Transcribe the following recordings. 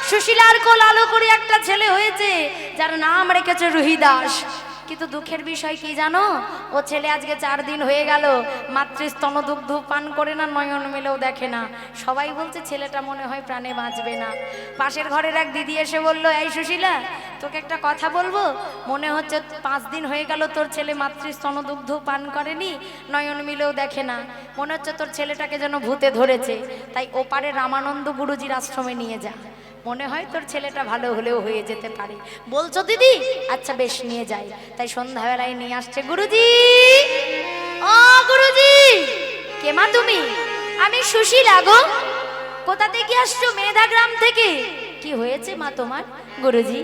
সুশীলার কোল আলো করে একটা ছেলে হয়েছে যার নাম রেখেছে রুহিদাস। কিন্তু দুঃখের বিষয় কি জানো, ও ছেলে আজকে 4 দিন হয়ে গেল মাতৃস্তন দুগ্ধ পান করে না, নয়ন মেলেও দেখে না। সবাই বলছে ছেলেটা মনে হয় প্রাণে বাঁচবে না। পাশের ঘরের এক দিদি এসে বলল, এই সুশীলা, তোকে একটা কথা বলবো, মনে হচ্ছে 5 দিন হয়ে গেল তোর ছেলে মাতৃস্তন দুগ্ধ পান করেনি, নয়ন মিলেও দেখে না, মনে হচ্ছে তোর ছেলেটাকে যেন ভূতে ধরেছে, তাই ওপারে রামানন্দ গুরুজির আশ্রমে নিয়ে যা, মনে হয় তোর ছেলেটা ভালো হলেও হয়ে যেতে পারে। বলছো দিদি? আচ্ছা বেশ, নিয়ে যাই। তাই সন্ধ্যাবেলায় নিয়ে আসছে গুরুজি। ও গুরুজি! কে মা তুমি? আমি সুশীলা গো। কোথা থেকে আসছো? মেধা গ্রাম থেকে। কি হয়েছে মা তোমার? গুরুজি,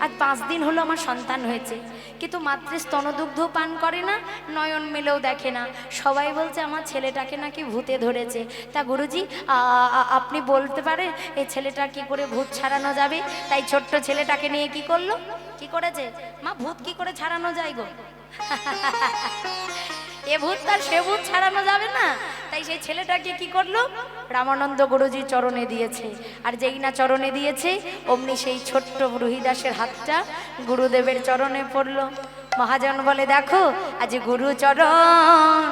আজ 5 দিন হলো আমার সন্তান হয়েছে, কিন্তু মাত্র স্তনদুগ্ধ পান করে না, নয়ন মেলেও দেখে না। সবাই বলছে আমার ছেলেটাকে নাকি ভূতে ধরেছে। তা গুরুজি, আপনি বলতে পারেন এই ছেলেটা কি করে ভূত ছাড়ানো যাবে? তাই ছোট্ট ছেলেটাকে নিয়ে কি করলো, কি করেছে মা? ভূত কি করে ছাড়ানো যায় গো? এ ভূত আর সে ভূত ছাড়ানো যাবে না, তাই সেই ছেলেটাকে কি করলো, রামানন্দ গুরুজি চরণে দিয়েছে। আর যেই না চরণে দিয়েছে, অমনি সেই ছোট্ট রুহিদাসের হাতটা গুরুদেবের চরণে পড়লো। মহাজন বলে, দেখো আজ গুরু চরণ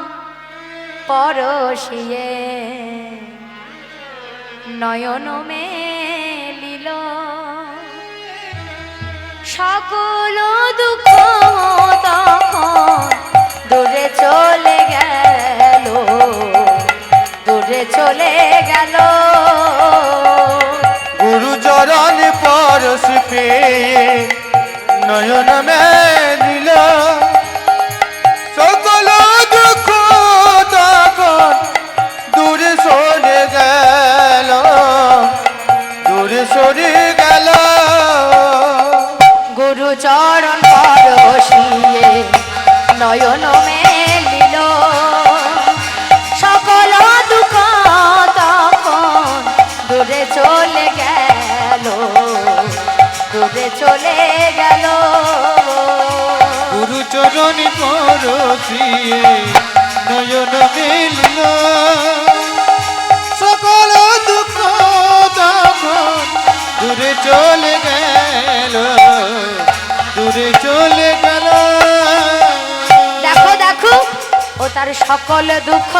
পরশিয়ে নয়ন মেলিল, সকল দুঃখ তখন দূরে চলে গেল, দূরে চলে গেল। গুরু চরণ পরশ পেয়ে নয়ন মেলিল, সকল দুঃখ তখন দূরে সরে গেল, দূরে সরে গেল। গুরু চরণ পরশিয়ে নয়ন মেলিল, সকল দুঃখ তখন দূরে চলে গেল, দূরে চলে গেল। গুরু চরণ পরশিয়ে নয়ন মেলিল, সকল দুঃখ তখন দূরে চলে গেল, দূরে চলে গেল। দেখো দেখো, ও তার সকল দুঃখ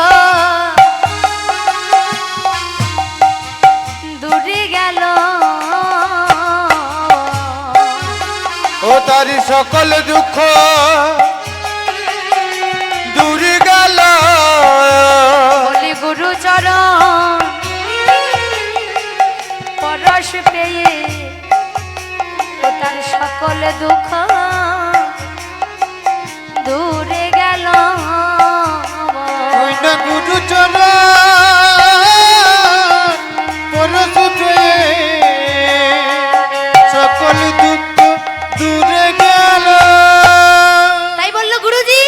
দূরে গেল, ও তার সকল দুঃখ দূরে গেল। বলি গুরু চরণ পরশ পেয়ে ও তার সকল দুঃখ দূরে গেল। ওই না গুরু চরণ পরশ পেয়ে সকল দুঃখ দূরে গেল। তাই বললো গুরুজি,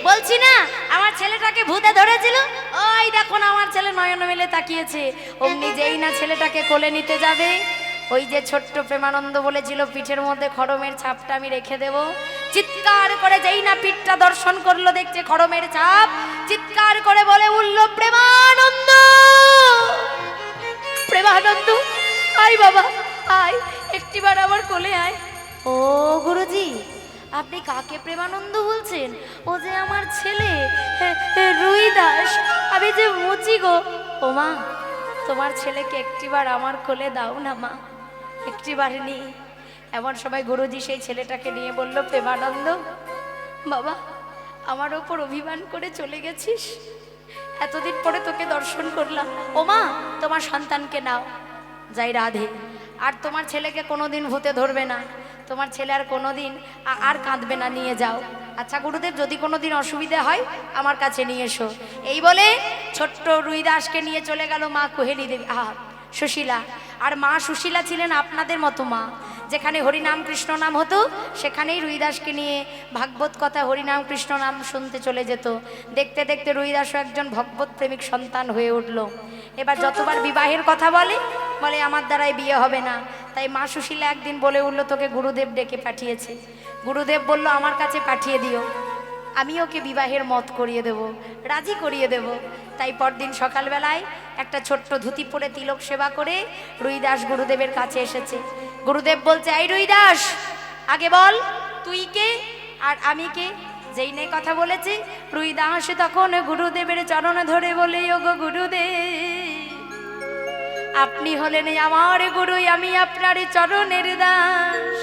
বলছি না আমার ছেলেটাকে ভূতে ধরেছিল, ওই দেখো না আমার ছেলে নয়ন মেলে তাকিয়েছে। অমনি যেই না ছেলেটাকে কোলে নিতে যাবে, ওই যে ছোট্ট প্রেমানন্দ বলেছিল পিঠের মধ্যে খড়মের ছাপটা আমি রেখে দেব, চিৎকার করে যেই না পিঠটা দর্শন করলো, দেখছে খড়মের ছাপ, চিৎকার করে বলে উঠল, প্রেমানন্দ, প্রেমানন্দ, আয় বাবা আয়, একটিবার আমার কোলে আয়। ও গুরুজি, আপনি কাকে প্রেমানন্দ বলছেন? ও যে আমার ছেলে রুহিদাস, আমি যে মুচি গো। ও মা, তোমার ছেলেকে একটিবার আমার কোলে দাও না মা, একটিবার নি। এমন সবাই গুরুজি সেই ছেলেটাকে নিয়ে বলল, প্রেমানন্দ বাবা, আমার ওপর অভিমান করে চলে গেছিস, এতদিন পরে তোকে দর্শন করলাম। ও মা, তোমার সন্তানকে নাও, যাই রাধে, আর তোমার ছেলেকে কোনোদিন ভূতে ধরবে না, তোমার ছেলে আর কোনোদিন আর কাঁদবে না, নিয়ে যাও। আচ্ছা গুরুদেব, যদি কোনোদিন অসুবিধা হয় আমার কাছে নিয়ে এসো। এই বলে ছোট্ট রুহিদাসকে নিয়ে চলে গেল মা কুহেলি দেবী, সুশীলা। আর মা সুশীলা ছিলেন আপনাদের মতো মা, যেখানে হরিনাম কৃষ্ণ নাম হতো সেখানেই রুহিদাসকে নিয়ে ভাগবত কথা হরিনাম কৃষ্ণ নাম শুনতে চলে যেত। দেখতে দেখতে রুহিদাসও একজন ভগবত প্রেমিক সন্তান হয়ে উঠল। এবার যতবার বিবাহের কথা বলে আমার দ্বারাই বিয়ে হবে না, তাই মা সুশীলা একদিন বলে উঠল, তোকে গুরুদেব ডেকে পাঠিয়েছে। গুরুদেব বলল আমার কাছে পাঠিয়ে দিও। আমি ওকে বিবাহের মত করিয়ে দেব, রাজি করিয়ে দেব। তাই পরদিন সকালবেলায় একটা ছোট্ট ধুতি পরে তিলক সেবা করে রুইদাস গুরুদেবের কাছে এসেছে। গুরুদেব বলছে, এই রুইদাস, আগে বল তুই কে আর আমি কে। যেই নে কথা বলেছে, রুইদাস তখন গুরুদেবের চরণ ধরে বলে, ওগো গুরুদেব, আপনি হলেন আমার গুরু, আমি আপনার চরণের দাস।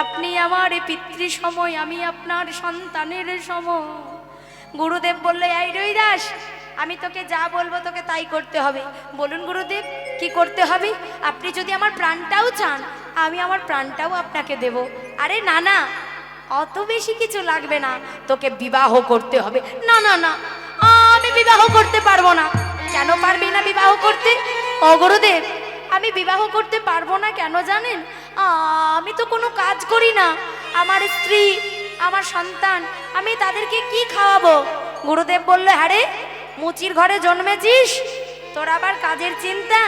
আপনি আমার পিতৃ সময়, আমি আপনার সন্তানের সম। গুরুদেব বললে, এই রুইদাস, আমি তোকে যা বলবো তোকে তাই করতে হবে। বলুন গুরুদেব, কি করতে হবে? আপনি যদি আমার প্রাণটাও চান, আমি আমার প্রাণটাও আপনাকে দেব। আরে না না, অত বেশি কিছু লাগবে না, তোকে বিবাহ করতে হবে। না না না, আমি বিবাহ করতে পারবো না। কেন পারবি না বিবাহ করতে? ও গুরুদেব, আমি বিবাহ করতে পারবো না কেন জানেন? আমি তো কোনো কাজ করি না, আমার স্ত্রী, আমার সন্তান, আমি তাদেরকে কি খাওয়াবো? গুরুদেব বললে, আরে মুচির ঘরে জন্মেছিস, তোর আবার কাজের চিন্তা?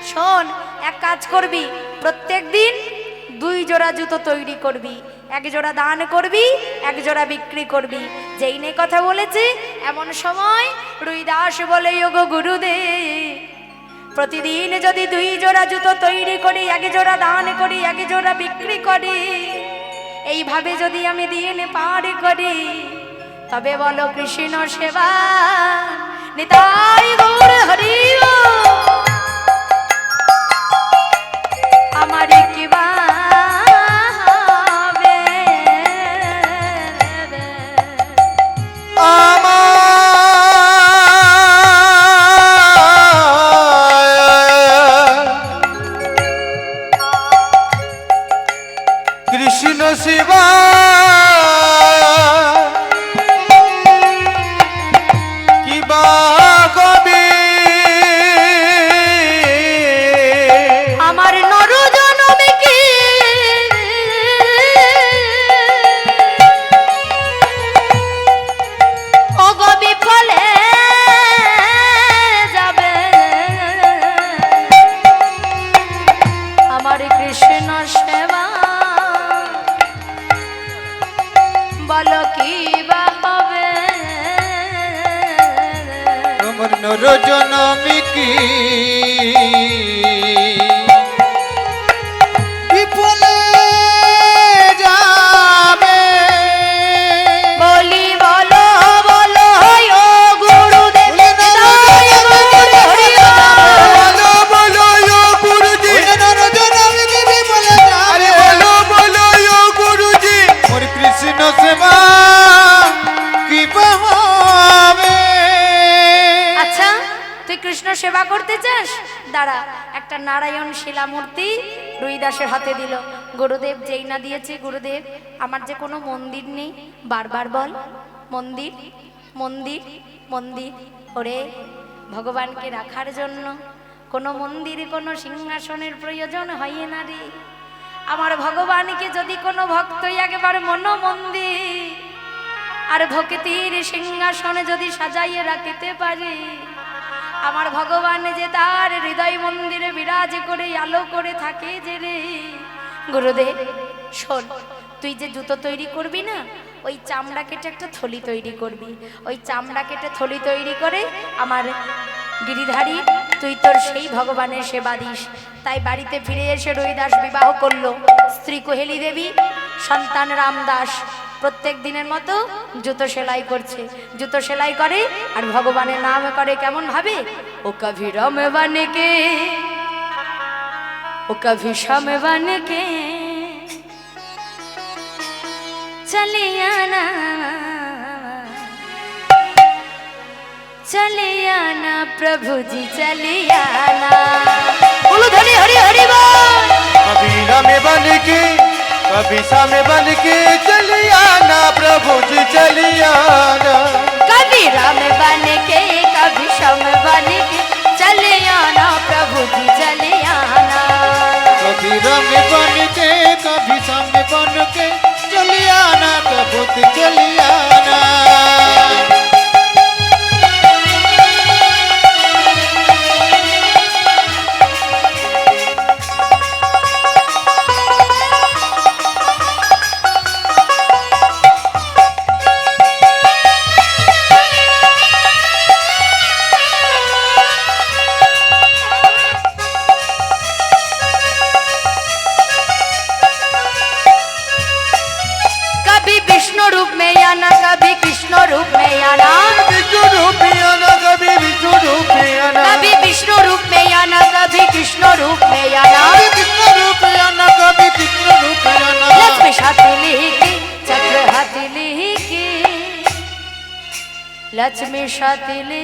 শোন, এক কাজ করবি, প্রত্যেক দিন 2 জোড়া জুতো তৈরি করবি, 1 জোড়া দান করবি, 1 জোড়া বিক্রি করবি। যেই নে কথা বলেছে, এমন সময় রুইদাস বলে, ওগো গুরুদেব, প্রতিদিন যদি 2 জোড়া জুতো তৈরি করি, 1 জোড়া দান করি, 1 জোড়া বিক্রি করি, এইভাবে যদি আমি দিন পার করি, তবে বলো কৃষ্ণ সেবা নিতাই গৌর হরি আমার কি বা হবে? কৃষ্ণ শিবা কিবা কবি আমার নর জনমে কি অগবি ফলে যাবে, আমার কৃষ্ণ সেবা বলো কি বা হবে? তোমার নর জনমি কি বিফলে যাবে? বলি বলো বলো ও গুরুদেব, জয় গুরু হরি বলো বলো ও গুরুজি, নর জনমি কি বিফলে যাবে? বলো বলো ও গুরুজি, মোর কৃষ্ণ সেবা কিবা হবে? আচ্ছা, তুই কৃষ্ণ সেবা করতে চাস? দাঁড়া, একটা নারায়ণ শিলা মূর্তি রুইদাসের হাতে দিল। গুরুদেব যেই না দিয়েছে, গুরুদেব, আমার যে কোনো মন্দির নেই, বারবার বল মন্দির মন্দির মন্দির। ওরে, ভগবানকে রাখার জন্য কোনো মন্দির, কোনো সিংহাসনের প্রয়োজন হয় না রে। আমার ভগবানকে যদি কোনো ভক্তই একেবারে মন মন্দির আর ভক্তির সিংহাসনে যদি সাজাইয়ে রাখতে পারে, আমার ভগবান যে তার হৃদয় মন্দিরে বিরাজ করে আলো করে থাকে যে রে। গুরুদেব শোন, তুই যে জুতো তৈরি করবি না, ওই চামড়া কেটে একটা থলি তৈরি করবি। ওই চামড়া কেটে থলি তৈরি করে আমার গিরিধারী, তুই তোর সেই ভগবানের সেবা দিস। তাই বাড়িতে ফিরে এসে রুইদাস বিবাহ করলো। স্ত্রী কোহেলি দেবী, সন্তান রামদাস। প্রত্যেক দিনের মতো জুতো সেলাই করছে, জুতো সেলাই করে আর ভগবানের নাম করে। কেমন ভাবে? ও কভি রম বনকে, ও কভি শ্যাম বনকে চলে আনা, चले आना प्रभु जी चले आना। बोलो धनी हरि हरि बोल। कभी राम बन के कभी शाम बन के चली आना प्रभु जी चली आना। कभी राम बन के कभी श्याम बन के चले आना प्रभु जी चले आना। कभी राम बन के कभी शाम बन के चली आना प्रभु जी चली आना। लक्ष्मी सतिले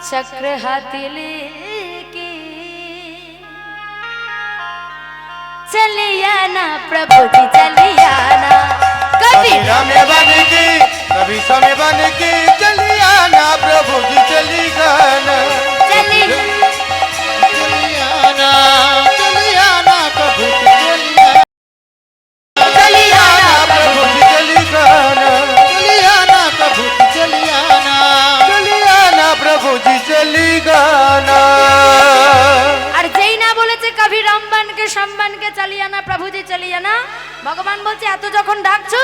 चक्र हाथिले चलिया ना प्रभु जी चलिया ना कभी राम बन के कभी समय बन के चलिया ना प्रभु जी चली गाना चली चलियाना चलियाना प्रभु चलिया चलिया ना प्रभु जी चली गाना चलियाना प्रभु चलियाना चलिया ना प्रभु जी चली गाना আর যেই না বলেছে কবি রামবানকে সম্বানকে চালিয়া না প্রভু জি চালিয়া না ভগবান বলছে এত যখন ডাকছো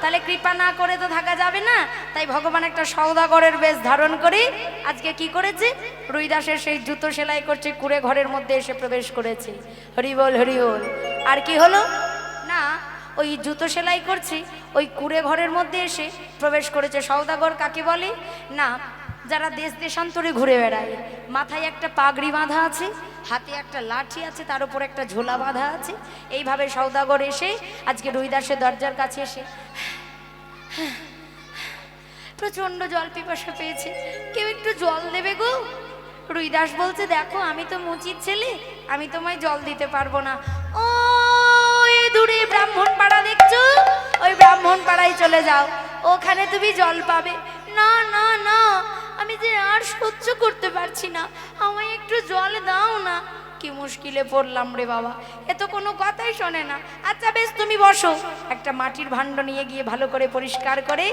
তাহলে কৃপা না করে তো থাকা যাবে না তাই ভগবান একটা সওদাগরের বেশ ধারণ করে আজকে কি করেছে রুইদাসের সেই জুতো সেলাই করছে কুড়ে ঘরের মধ্যে এসে প্রবেশ করেছে হরি বল হরি বল আর কি হলো না ওই জুতো সেলাই করছে ওই কুড়ে ঘরের মধ্যে এসে প্রবেশ করেছে সওদাগর কাকে বলে না যারা দেশ দেশান্তরে ঘুরে বেড়ায় মাথায় একটা পাগড়ি বাঁধা আছে হাতে একটা লাঠি আছে তার উপর একটা ঝোলা বাঁধা আছে এইভাবে সওদাগর এসে আজকে রুইদাসের দরজার কাছে এসে প্রচন্ড জল পিপাসা পেয়েছে কেউ একটু জল দেবে গো রুইদাস বলছে দেখো আমি তো মুচির ছেলে আমি তোমায় জল দিতে পারবো না ওই দূরে ব্রাহ্মণ পাড়া দেখছো ওই ব্রাহ্মণ পাড়ায় চলে যাও ওখানে তুমি জল পাবে না না না আমি যে আর সহ্য করতে পারছি না আমায় একটু জল দাও না কি মুশকিলে পড়লাম রে বাবা এ তো কোনো কথাই শোনে না আচ্ছা বেশ তুমি বসো একটা মাটির ভাণ্ড নিয়ে গিয়ে ভালো করে পরিষ্কার করে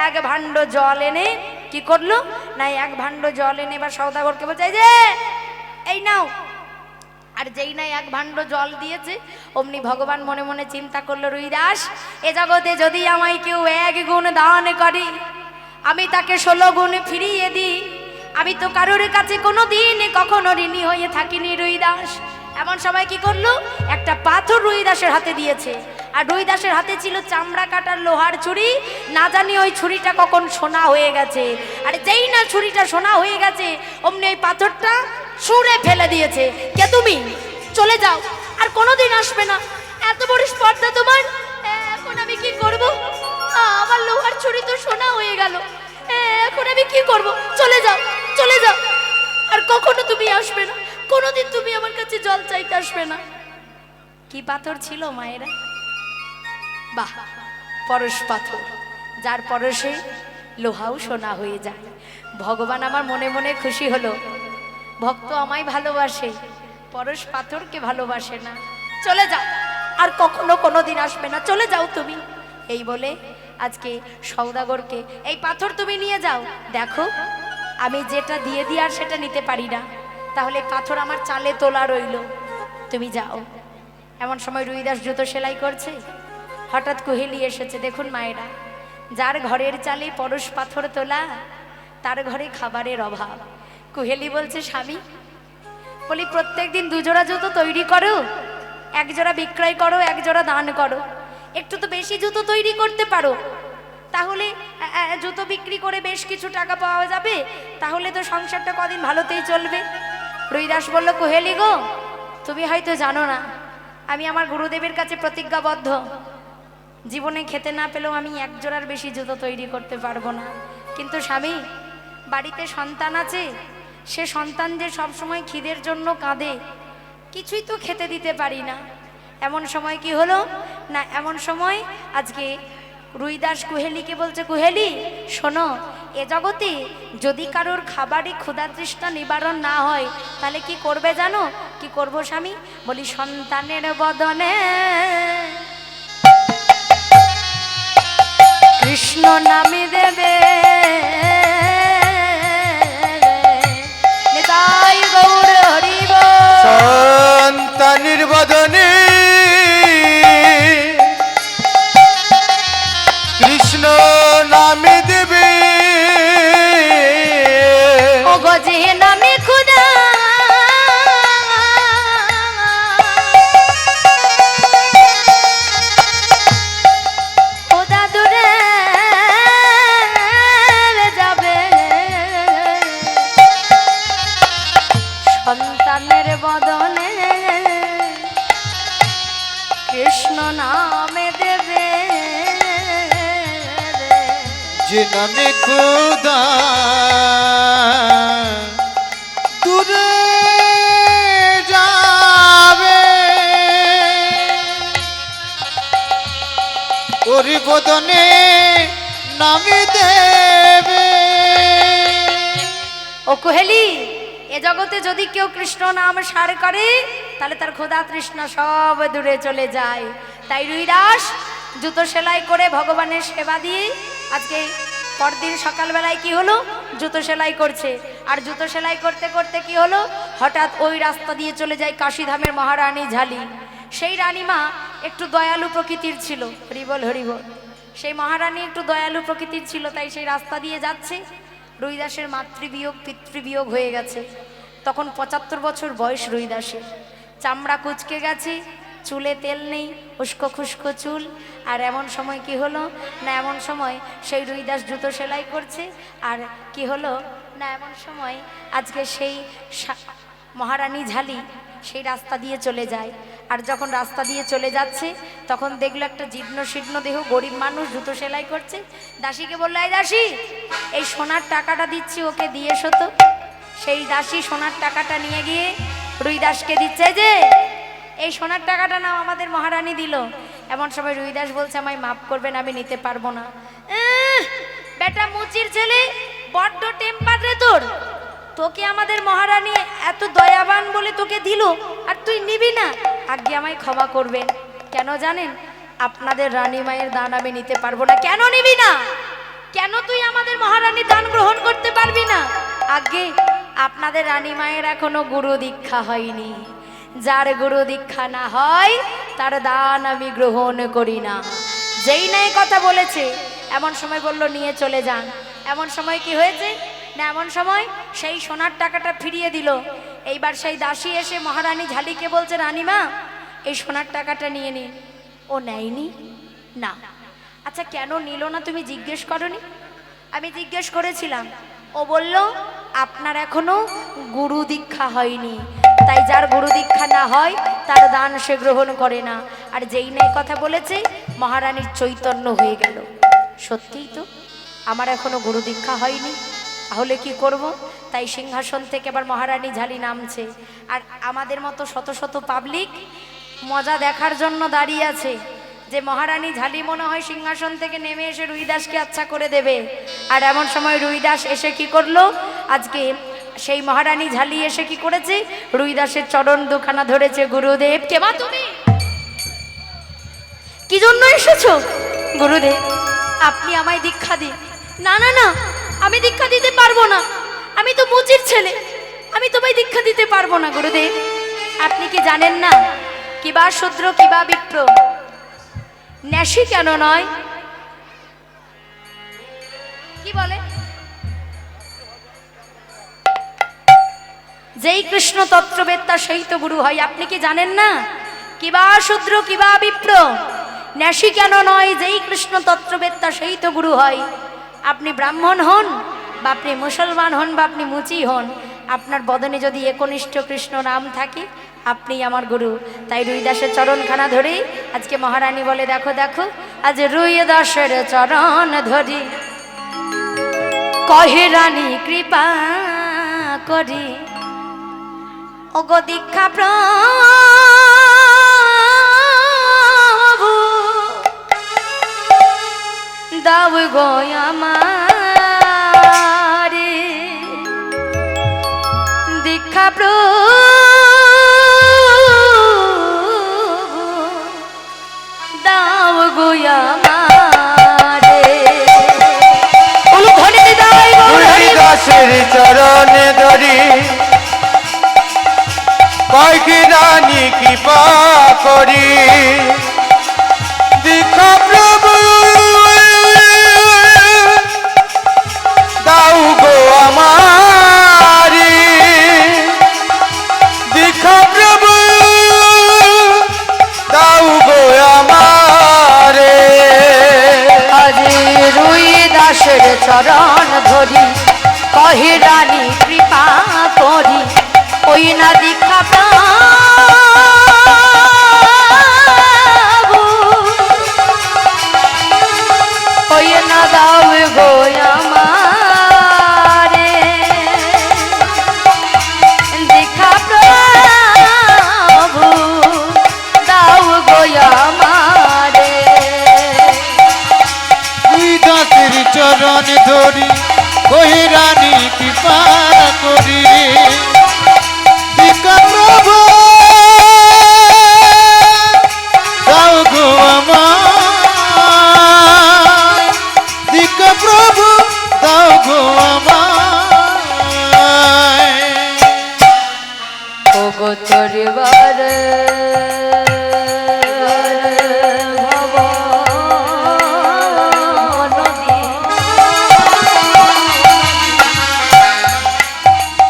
এক ভাণ্ড জল এনে কি করলো না এক ভাণ্ড জল এনে এবার সওদাগরকে বলছে এই যে এই নাও আর যেই না এক ভাণ্ড জল দিয়েছে অমনি ভগবান মনে মনে চিন্তা করলো রুইদাস এ জগতে যদি আমায় কেউ এক গুণ দান করে আমি তাকে 16 গুণ ফিরিয়ে দিই আমি তো কারোর কাছে কোনো দিন কখনো ঋণী হয়ে থাকিনি রুইদাস এমন সময় কি করলো একটা পাথর রুইদাসের হাতে দিয়েছে আর রুইদাসের হাতে ছিল চামড়া কাটার লোহার ছুরি না জানি ওই ছুরিটা কখন সোনা হয়ে গেছে আর যেই না ছুরিটা সোনা হয়ে গেছে অমনি ওই পাথরটা ছুঁড়ে ফেলে দিয়েছে কে তুমি চলে যাও আর কোনোদিন আসবে না এত বড় স্পর্ধা তোমার এখন আমি কি করব আমার লোহার ছুরি তো সোনা হয়ে গেল এখন আমি কি করব চলে যাও চলে যাও আর কখনো তুমি আসবে না কোনোদিন তুমি আমার কাছে জল চাইতে আসবে না কি পাথর ছিল মায়েরা বাহ পরশ পাথর যার পরশে লোহাও সোনা হয়ে যায় ভগবান আমার মনে মনে খুশি হলো ভক্ত আমায় ভালোবাসে পরশ পাথরকে ভালোবাসে না চলে যাও আর কখনো কোনোদিন আসবে না চলে যাও তুমি এই বলে আজকে সওদাগরকে এই পাথর তুমি নিয়ে যাও দেখো আমি যেটা দিয়ে দিই আর সেটা নিতে পারি না তাহলে পাথর আমার চালে তোলা রইল তুমি যাও এমন সময় রুইদাস জুতো সেলাই করছে হঠাৎ কুহেলি এসেছে দেখুন মায়েরা যার ঘরের চালে পরশ পাথর তোলা তার ঘরে খাবারের অভাব কুহেলি বলছে স্বামী বলি প্রত্যেকদিন 2 জোড়া জুতো তৈরি করো 1 জোড়া বিক্রয় করো 1 জোড়া দান করো একটু তো বেশি জুতো তৈরি করতে পারো তাহলে জুতো বিক্রি করে বেশ কিছু টাকা পাওয়া যাবে তাহলে তো সংসারটা কদিন ভালোতেই চলবে রুইদাস বলল কুহেলি গো তুমি হয়তো জানো না আমি আমার গুরুদেবের কাছে প্রতিজ্ঞাবদ্ধ জীবনে খেতে না পেলেও আমি 1 জোড়ার বেশি জুতো তৈরি করতে পারবো না কিন্তু স্বামী বাড়িতে সন্তান আছে সে সন্তান যে সবসময় খিদের জন্য কাঁদে কিছুই তো খেতে দিতে পারি না এমন সময় কি হলো না এমন সময় আজকে রুইদাস কুহেলিকে বলছে কুহেলি শোনো এ জগতে যদি কারোর খাবারে ক্ষুধা তৃষ্ণা নিবারণ না হয় তাহলে কি করবে জানো কি করব স্বামী বলি সন্তানের বদনে কৃষ্ণ নামে দেবে নিতাই গৌর হরিব সন্তানের বদনে কৃষ্ণ নামে দেবে ও গজে নামে খুদা ও দাদুরে যে নামে খোদা দূরে যাবে ওরি বদনে নামি দেবে। ও কোহেলি, এ জগতে যদি কেউ কৃষ্ণ নাম সার করে তাহলে তার ক্ষুধা তৃষ্ণা সব দূরে চলে যায়। তাই রুইদাস জুতো সেলাই করে ভগবানের সেবা দিয়ে আজকে পরদিন সকালবেলায় কি হলো, জুতো সেলাই করছে। আর জুতো সেলাই করতে করতে কি হলো, হঠাৎ ওই রাস্তা দিয়ে চলে যায় কাশীধামের মহারানী ঝালি। সেই রানীমা একটু দয়ালু প্রকৃতির ছিল, হরিবল হরিবল। সেই মহারানী একটু দয়ালু প্রকৃতির ছিল, তাই সেই রাস্তা দিয়ে যাচ্ছে। রুইদাসের মাতৃবিয়োগ পিতৃবিয়োগ হয়ে গেছে। তখন ৭৫ বছর বয়স রুইদাসের। চামড়া কুচকে গেছে, চুলে তেল নেই, উস্কো খুস্কো চুল। আর এমন সময় কি হলো না, এমন সময় সেই রুইদাস জুতো সেলাই করছে। আর কি হলো না, এমন সময় আজকে সেই মহারানী ঝালি সেই রাস্তা দিয়ে চলে যায়। আর যখন রাস্তা দিয়ে চলে যাচ্ছে তখন দেখলো একটা জীর্ণ শীর্ণ দেহ গরিব মানুষ জুতো সেলাই করছে। দাসীকে বললো, এই দাসী, এই সোনার টাকাটা দিচ্ছি, ওকে দিয়ে এসো তো। সেই দাসী সোনার টাকাটা নিয়ে গিয়ে রুইদাসকে দিচ্ছে, যে এই সোনার টাকাটা নাও, আমাদের মহারানী দিল। এমন সময় রুইদাস বলছে, আমায় মাফ করবেন, আমি নিতে পারবো না। বেটা মুচির ছেলে, বড্ড টেম্পার রে তোর। তোকে আমাদের মহারানী এত দয়াবান বলে তোকে দিল, আর তুই নিবি না? আজ্ঞে আমায় ক্ষমা করবেন। কেন জানেন? আপনাদের রানী মায়ের দান আমি নিতে পারবো না। কেন নিবি না? কেন তুই আমাদের মহারানীর দান গ্রহণ করতে পারবি না? আজ্ঞে আপনাদের রানী মায়ের এখনো গুরু দীক্ষা হয়নি। যার গুরু দীক্ষা না হয় তার দান আমি গ্রহণ করি না। যেই নাই কথা বলেছে, এমন সময় বলল, নিয়ে চলে যান। এমন সময় কি হয়েছে না, এমন সময় সেই সোনার টাকাটা ফিরিয়ে দিল। এইবার সেই দাসী এসে মহারানী ঝালিকে বলছে, রানীমা, এই সোনার টাকাটা নিয়ে নিন। ও নেয়নি না। আচ্ছা কেন নিল না তুমি জিজ্ঞেস করনি? আমি জিজ্ঞেস করেছিলাম। ও বলল, আপনার এখনো গুরু দীক্ষা হয়নি, তাই যার গুরু দীক্ষা না হয় তার দান সে গ্রহণ করে না। আর যেই নেই কথা বলেছে, মহারানীর চৈতন্য হয়ে গেল। সত্যিই তো, আমার এখনো গুরু দীক্ষা হয়নি, তাহলে কি করব? তাই সিংহাসন থেকে আবার মহারানী ঝালি নামছে। আর আমাদের মতো শত শত পাবলিক মজা দেখার জন্য দাঁড়িয়ে আছে, যে মহারানী ঝালি মনে হয় সিংহাসন থেকে নেমে এসে রুইদাসকে আচ্ছা করে দেবে। আর এমন সময় রুইদাস এসে কি করলো, আজকে সেই মহারানী ঝালি এসে কি করেছে, রুইদাসের চরণ দুখানা ধরেছে। গুরুদেব, কে মা তুমি? কি জন্য এসেছো? গুরুদেব, আপনি আমায় দীক্ষা দিন। না না না, আমি দীক্ষা দিতে পারবো না, আমি তো মুচির ছেলে, আমি তোমায় দীক্ষা দিতে পারবো না। গুরুদেব, আপনি কি জানেন না, কিবা শূদ্র কিবা বিপ্র, ন্যাসী কেন নয়? কি বলে? যেই কৃষ্ণ তত্ত্ববেত্তা সেই তো গুরু হয়। আপনি কি জানেন না, কিবা শূদ্র কিবা বিপ্র, ন্যাসী কেন নয়, যেই কৃষ্ণ তত্ত্ববেত্তা সেই তো গুরু হয়। আপনি ব্রাহ্মণ হন, বা আপনি মুসলমান হন, বা আপনি মুচি হন, আপনার বদনে যদি একনিষ্ঠ কৃষ্ণ নাম থাকে, আপনি আমার গুরু। তাই রুইদাসের চরণখানা ধরে আজকে মহারানী বলে, দেখো দেখো, আজ রুইদাসের চরণ ধরি, কহে রানী কৃপা করি, ওগো দীক্ষা প্রভু দাও গো আমারে, দীক্ষা প্রভু দাও গো আমারে। দাসের চরণে ধরি, কয় কি রানী কৃপা করি, দীক্ষা প্রভু দাও গো আমারি, দীক্ষা প্রভু দাও গো আমারে। আজি রুইদাসের চরণ ধরি, কহে রানী কৃপা করি, ওই না দীক্ষা প্রভু, ওই না দাও গো আমারে দেখা প্রভু দাও গো আমারে দুই দাসের চরণ ধরি কহি রানী কৃপা করি দিকা প্রভু দাও গো আমার দিকা প্রভু দাও গো আমার ওগো তরিবার ভব নদী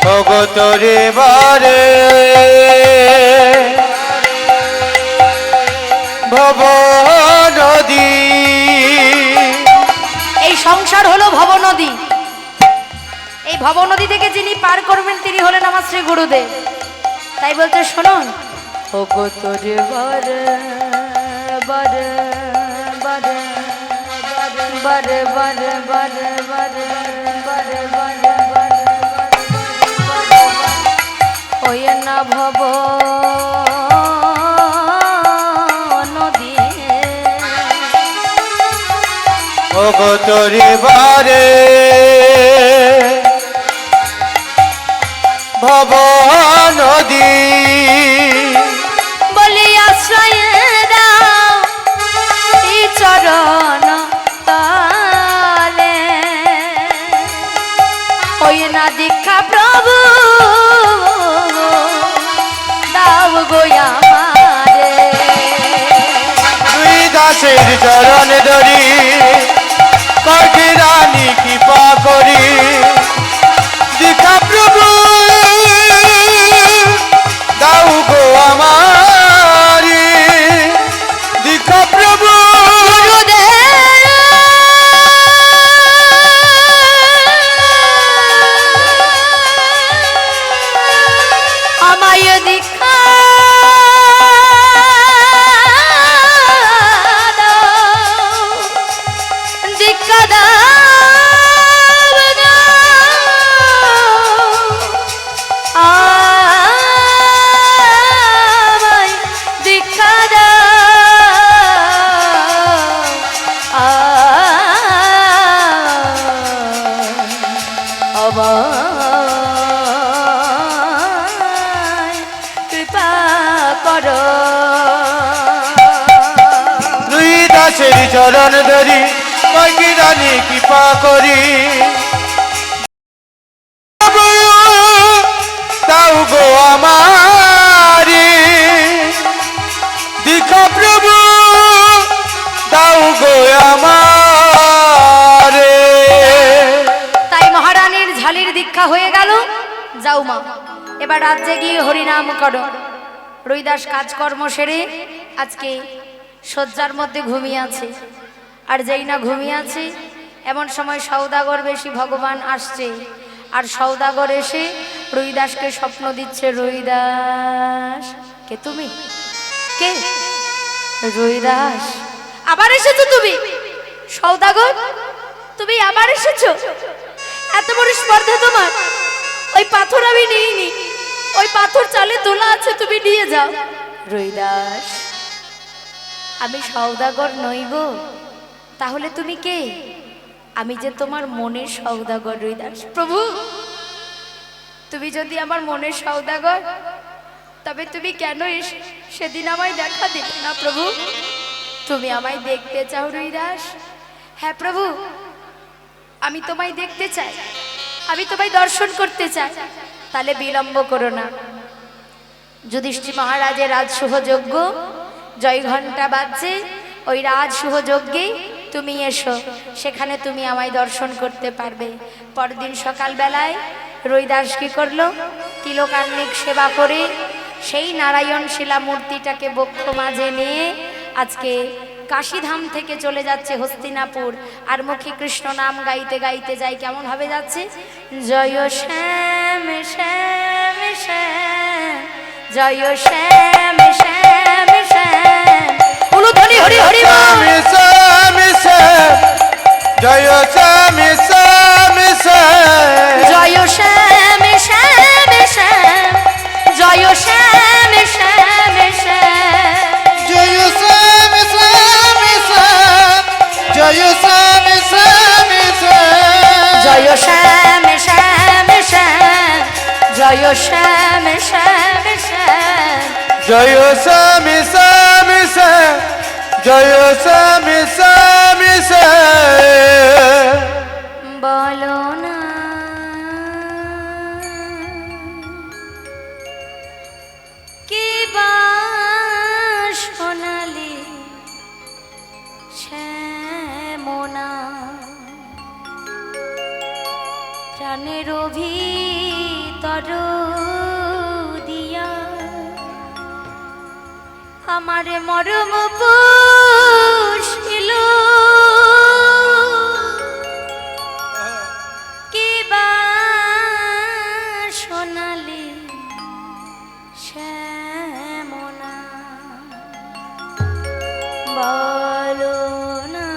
ভগতরে বারে ভব নদী এই সংসার হলো ভব নদী। এই ভব নদী থেকে যিনি পার করবেন তিনি হলেন আমার শ্রী গুরুদেব। তাই বলতে শুনুন, ওগো তোরে বারে বারে বারে বারে বারে বারে বারে বারে বারে ওই না ভব নদী ভগতরে বারে ভব নদী বলি আশ্রয় দাও এই চরণ তলে ওই না দীক্ষা প্রভু দাও গো আমারে দুই দাসের চরণ ধরি কহি রানী কৃপা করি দীক্ষা প্রভু দাও গো আমারি দীক্ষা প্রভু আমায় দীক্ষা দাও, দীক্ষা দাও গো। আমায় দীক্ষা দাও, আমায় কৃপা করো। দুই দাসের চরণ ধরি কহি রানী কৃপা করি দাও গো আমারি দীক্ষা প্রভু দাও গো আমারে তাই মহারানীর ঝালির দীক্ষা হয়ে গেল। যাও মা, এবার রাজ্যে গিয়ে হরিনাম করো। রুইদাস কাজকর্ম সেরে আজকে শয্যার মধ্যে ঘুমিয়ে আছে। আর যেই না ঘুমিয়ে আছে এমন সময় সওদাগর বেশি ভগবান আসছে। আর সওদাগর এসে রুইদাসকে স্বপ্ন দিচ্ছে, রুইদাস কে তুমি? কে? রুইদাস আবার এসেছো তুমি? সওদাগর তুমি আবার এসেছো? এত বড় স্পর্ধা তোমার? ওই পাথর আমি নিইনি, ওই পাথর চালে তোলা আছে, তুমি নিয়ে যাও। রুইদাস আমি সওদাগর নই গো। তাহলে তুমি কে? আমি যে তোমার মনের সওদাগর রুইদাস। প্রভু তুমি যদি আমার মনের সওদাগর, তবে তুমি কেন সেদিন আমায় দেখা দিলে না প্রভু? তুমি আমায় দেখতে চাও রুইদাস? হ্যাঁ প্রভু, আমি তোমায় দেখতে চাই, আমি তোমায় দর্শন করতে চাই। তাহলে বিলম্ব করো না। যুধিষ্ঠির মহারাজের রাজসুহ যজ্ঞ জয় ঘণ্টা বাজছে, ওই রাজসুহ যজ্ঞে তুমি এসো, সেখানে তুমি আমায় দর্শন করতে পারবে। পরদিন সকালবেলায় রুইদাস কি করলো? তিলকান্নিক সেবা করে সেই নারায়ণ শিলা মূর্তিটাকে বক্ষ মাঝে নিয়ে আজকে কাশীধাম থেকে চলে যাচ্ছে হস্তিনাপুর। আর মুখে কৃষ্ণ নাম গাইতে গাইতে যাই, কেমন ভাবে যাচ্ছে? জয় শ্যাম শ্যাম শ্যাম, জয় শ্যাম শ্যাম শ্যাম, উলুধ্বনি হরি হরি বল। শ্যাম শ্যাম জয় শ্যাম শ্যাম শ্যাম জয় শ্যাম শ্যাম শ্যাম জয় শ্যাম শ্যাম শ্যাম জয় শ্যাম শ্যাম শ্যাম জয় শ্যাম শ্যাম শ্যাম জয় শ্যাম শ্যাম শ্যাম জয় শ্যাম শ্যাম শ্যাম জয় শ্যাম শ্যাম শ্যাম জয় শ্যাম শ্যাম শ্যাম বলো না কি বা সোনালি শ্যামনা প্রাণের ভিতর দিয়া আমার মরম পুষিল কি বা সোনালি শ্যামনা বলো না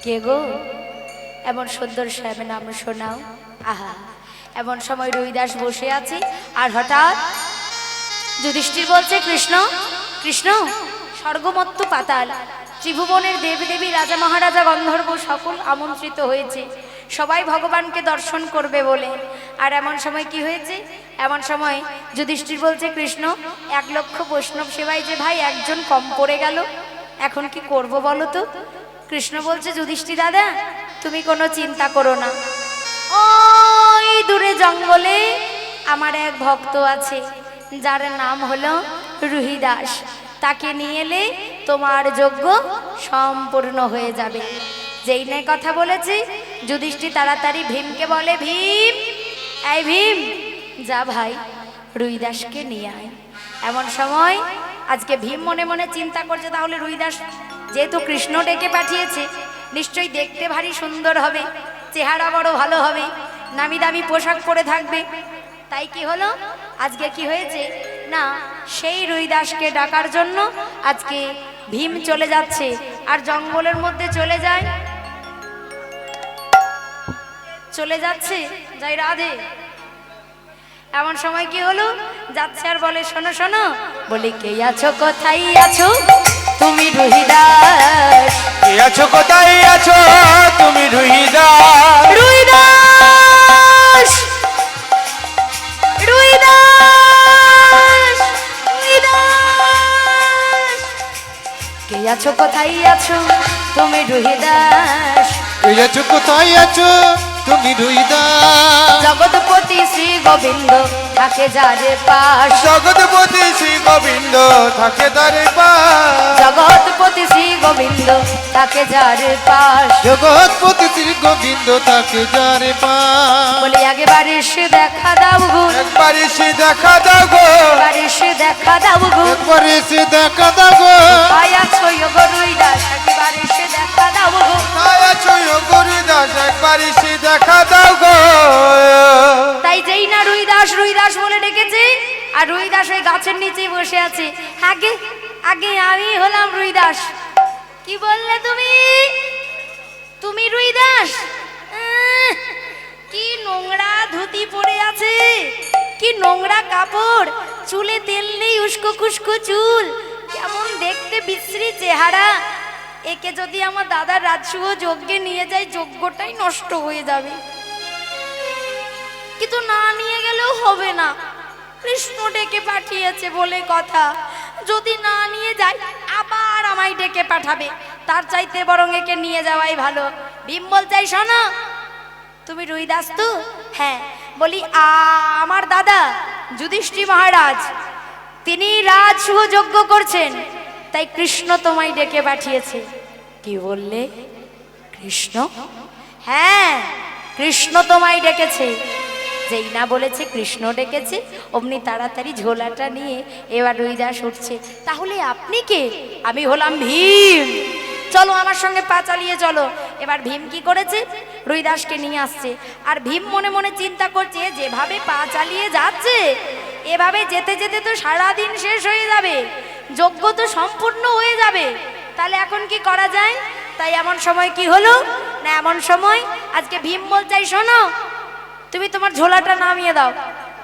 কে গো এমন সুন্দর শ্যামে নাম শোনাও আহা এমন সময় রুইদাস বসে আছে আর হঠাৎ যুধিষ্ঠির বলছে কৃষ্ণ কৃষ্ণ স্বর্গমত্ত পাতাল ত্রিভুবনের দেবদেবী রাজা মহারাজা গন্ধর্ব সকল আমন্ত্রিত হয়েছে সবাই ভগবানকে দর্শন করবে বলে আর এমন সময় কি হয়েছে এমন সময় যুধিষ্ঠির বলছে কৃষ্ণ 1,00,000 বৈষ্ণব সেবায় যে ভাই একজন কম পড়ে গেল এখন কি করব বলো তো কৃষ্ণ বলছে যুধিষ্ঠির দাদা তুমি কোনো চিন্তা করো না ওই দূরে জঙ্গলে আমার এক ভক্ত আছে যার নাম হলো রুহিদাস তাকে নিয়ে এলে তোমার যজ্ঞ সম্পূর্ণ হয়ে যাবে যেই নাই কথা বলেছি যুধিষ্ঠির তাড়াতাড়ি ভীমকে বলে ভীম এই ভীম যা ভাই রুইদাসকে নিয়ে আয় এমন সময় আজকে ভীম মনে মনে চিন্তা করছে তাহলে রুইদাস যেহেতু কৃষ্ণ ডেকে পাঠিয়েছে নিশ্চয়ই দেখতে ভারী সুন্দর হবে চেহারা বড় ভালো হবে নামি দামি পোশাক পরে থাকবে তাই কি হলো আজকে কি হয়েছে না সেই রুইদাসকে ডাকার জন্য আজকে ভীম চলে যাচ্ছে আর জঙ্গলের মধ্যে চলে যাচ্ছে যাই রাধে এমন সময় কি হলো যাচ্ছে আর বলে শোনো শোনো বলি কে আছো কোথায় আছো তুমি রুহিদাস কে আছো কোথায় আছো তুমি রুহিদাস রুহিদাস রুহিদাস রুহিদাস কে আছো কোথায় আছো তুমি রুহিদাস কে আছো কোথায় আছো তুমি রুইদাস জগৎপতি শ্রী গোবিন্দ থাকে যারে পাশ জগৎপতি শ্রী গোবিন্দ থাকে তারে পাশ জগৎপতি শ্রী গোবিন্দ থাকে যারে পাশ জগৎপতি শ্রী গোবিন্দ তাকে যারে পাশ বলি আগেবার এসে দেখা দাও গো একবার এসে দেখা দাও গো এবার এসে দেখা দাও গো একবার এসে দেখা দাও গো আয়া ছয় গো রুইদাস একবার এসে দেখা দাও গো কোথায় আছো গরুদাস একবার এসে দেখা দাও গো তাই যেই না রুইদাস রুইদাস বলে ডেকেছে আর রুইদাস ওই গাছের নিচেই বসে আছে আগে আগে আমি হলাম রুইদাস কি বললে তুমি তুমি রুইদাস কি নোংরা ধুতি পরে আছে কি নোংরা কাপড় চুলে তেল নেই উস্কো খুস্কো চুল কেমন দেখতে বিশ্রী চেহারা একে যদি আমার দাদার রাজসুহ যজ্ঞে নিয়ে যায় যজ্ঞটাই নষ্ট হয়ে যাবে কিন্তু না নিয়ে গেলেও হবে না কৃষ্ণ ডেকে পাঠিয়েছে বলে কথা যদি না নিয়ে যায় আবার আমায় ডেকে পাঠাবে তার চাইতে বরং একে নিয়ে যাওয়াই ভালো ভীম বলছে শোনো তুমি রুইদাস তো হ্যাঁ বলি আমার দাদা যুধিষ্ঠির মহারাজ তিনি রাজসুহ যজ্ঞ করছেন তাই কৃষ্ণ তোমায় ডেকে পাঠিয়েছে কি বললে কৃষ্ণ হ্যাঁ কৃষ্ণ তোমায় ডেকেছে যেই না বলেছে কৃষ্ণ ডেকেছে অমনি তাড়াতাড়ি ঝোলাটা নিয়ে এবার রুইদাস উঠছে তাহলে আপনি কে আমি হলাম ভীম চলো আমার সঙ্গে পা চালিয়ে চলো এবার ভীম কি করেছে রুইদাসকে নিয়ে আসছে আর ভীম মনে মনে চিন্তা করছে যেভাবে পা চালিয়ে যাচ্ছে এভাবে যেতে যেতে তো সারাদিন শেষ হয়ে যাবে যজ্ঞ তো সম্পূর্ণ হয়ে যাবে তাহলে এখন কি করা যায়? তাই এমন সময় কি হলো না, এমন সময় আজকে ভীম বলছে, শোনো তুমি তোমার ঝোলাটা নামিয়ে দাও,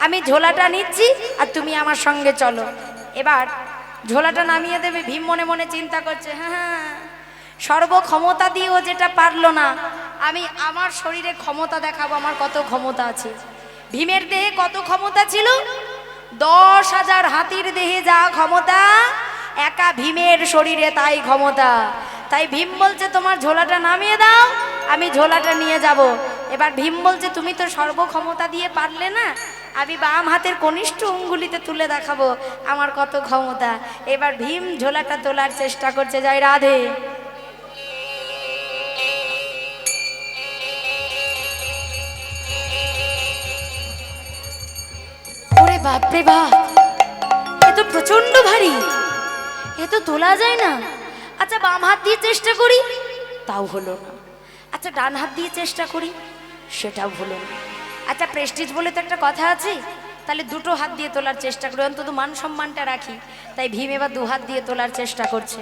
আমি ঝোলাটা নিচ্ছি আর তুমি আমার সঙ্গে চলো। এবার ঝোলাটা নামিয়ে দেবে। ভীম মনে মনে চিন্তা করছে, হ্যাঁ সর্বক্ষমতা দিয়েও যেটা পারলো না, আমি আমার শরীরে ক্ষমতা দেখাবো, আমার কত ক্ষমতা আছে। ভীমের দেহে কত ক্ষমতা ছিল? 10,000 হাতির দেহে যা ক্ষমতা, একা ভীমের শরীরে তাই ক্ষমতা। তাই ভীম বলছে তোমার ঝোলাটা নামিয়ে দাও, আমি ঝোলাটা নিয়ে যাব। এবার ভীম বলছে তুমি তো সর্বক্ষমতা দিয়ে পারলে না, আমি বাম হাতের কনিষ্ঠ অঙ্গুলিতে তুলে দেখাবো আমার কত ক্ষমতা। এবার ভীম ঝোলাটা তোলার চেষ্টা করছে। জয় রাধে। ওরে বাপরে বাপ, এ তো প্রচন্ড ভারী, এ তো তোলা যায় না। আচ্ছা বাম হাত দিয়ে চেষ্টা করি, তাও হলো না। আচ্ছা ডান হাত দিয়ে চেষ্টা করি, সেটাও হলো না। আচ্ছা প্রেস্টিজ বলে তো একটা কথা আছে, তাহলে দুটো হাত দিয়ে তোলার চেষ্টা করি, অন্তত মান সম্মানটা রাখি। তাই ভীম এবার 2 হাত দিয়ে তোলার চেষ্টা করছে।